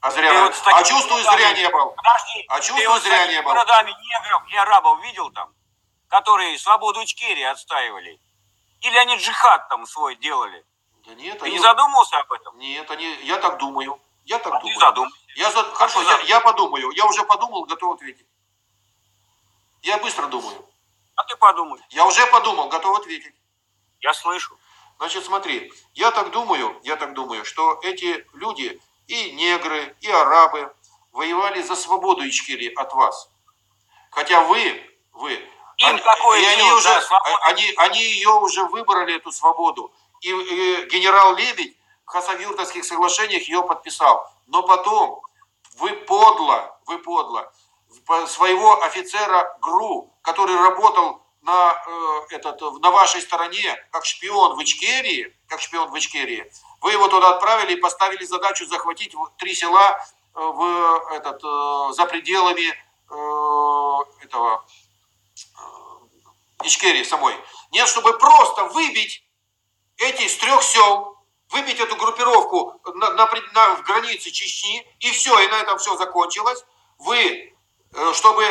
А зря. Вот А чувствую, зря не был. Подожди, А чувствую, вот зря не был. городами негров и арабов видел там, которые свободу Ичкерии отстаивали? Или они джихад там свой делали? Да нет, Ты не задумывался об этом? Нет, я так думаю. Я так думаю. Ты задумайся. Хорошо, я подумаю. Я уже подумал, готов ответить. Я быстро думаю. А ты подумай. Я уже подумал, готов ответить. Я слышу. Значит, смотри, я так думаю, что эти люди, и негры, и арабы, воевали за свободу Ичкерии от вас. Хотя им какое дело, они ее уже выбрали, эту свободу. И генерал Лебедь в Хасавюртовских соглашениях ее подписал. Но потом вы подло своего офицера ГРУ, который работал на вашей стороне как шпион в Ичкерии, вы его туда отправили и поставили задачу захватить 3 села за пределами Ичкерии самой. Нет, чтобы просто выбить эти с 3 сел, выбить эту группировку в границе Чечни, и все, и на этом все закончилось. Вы, чтобы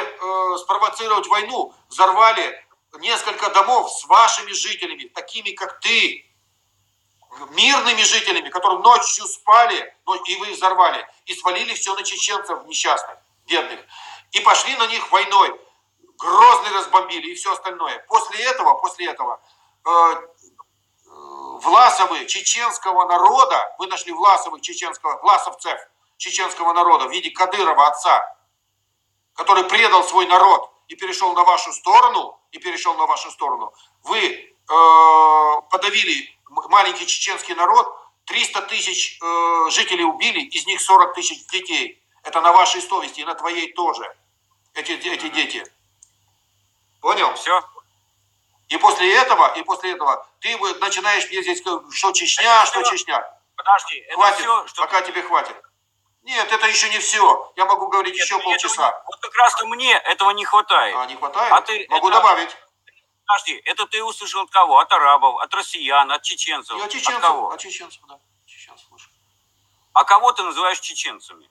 спровоцировать войну, взорвали несколько домов с вашими жителями, такими как ты, мирными жителями, которые ночью спали, и вы их взорвали, и свалили все на чеченцев несчастных, бедных, и пошли на них войной, Грозный разбомбили и все остальное. После этого Власовы чеченского народа, вы нашли власовцев чеченского народа в виде Кадырова, отца, который предал свой народ и перешел на вашу сторону, вы подавили маленький чеченский народ, 300 тысяч жителей убили, из них 40 тысяч детей. Это на вашей совести и на твоей тоже, эти дети. Понял? Все. И после этого ты начинаешь мне здесь, что Чечня. Подожди, это хватит, все, что пока тебе хватит. Нет, это еще не все. Я могу говорить еще полчаса. Вот как раз-то мне этого не хватает. Не хватает? Могу добавить. Подожди, это ты услышал от кого? От арабов, от россиян, от чеченцев? От чеченцев, от кого? От чеченцев, да. Чеченцев слышу. А кого ты называешь чеченцами?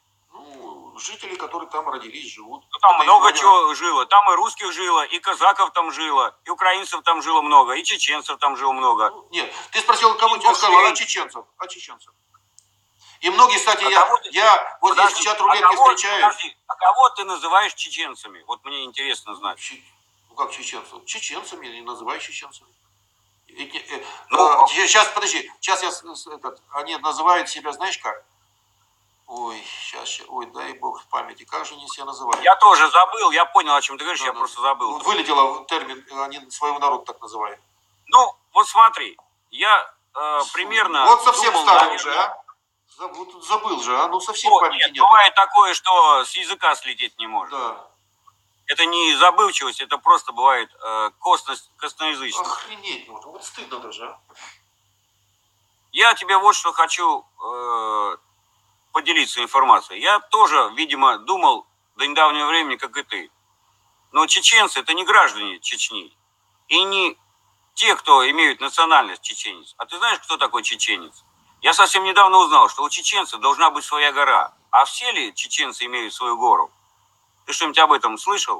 Жители, которые там родились, живут. Ну, там много чего жило. Там и русских жило, и казаков там жило, и украинцев там жило много, и чеченцев там жило много. Нет, ты спросил, кого я сказал? От чеченцев. И многие, кстати, я вот здесь в чат-рулетке встречаюсь. Подожди, а кого ты называешь чеченцами? Вот мне интересно знать. Как чеченцев? Чеченцами, не называю чеченцами. Сейчас, подожди, они называют себя, знаешь как? Дай бог памяти, как же они себя называют? Я тоже забыл, я понял, о чем ты говоришь, я просто забыл. Вылетело термин, они своего народа так называют. Ну, вот смотри, я примерно... Вот совсем старый уже, а? Забыл же, а? Ну совсем памяти нет. Бывает такое, что с языка слететь не может. Да. Это не забывчивость, это просто бывает косноязычность. Охренеть, вот стыдно даже, а? Я тебе вот что хочу поделиться информацией. Я тоже, видимо, думал до недавнего времени, как и ты. Но чеченцы — это не граждане Чечни. И не те, кто имеют национальность чеченец. А ты знаешь, кто такой чеченец? Я совсем недавно узнал, что у чеченцев должна быть своя гора. А все ли чеченцы имеют свою гору? Ты что-нибудь об этом слышал?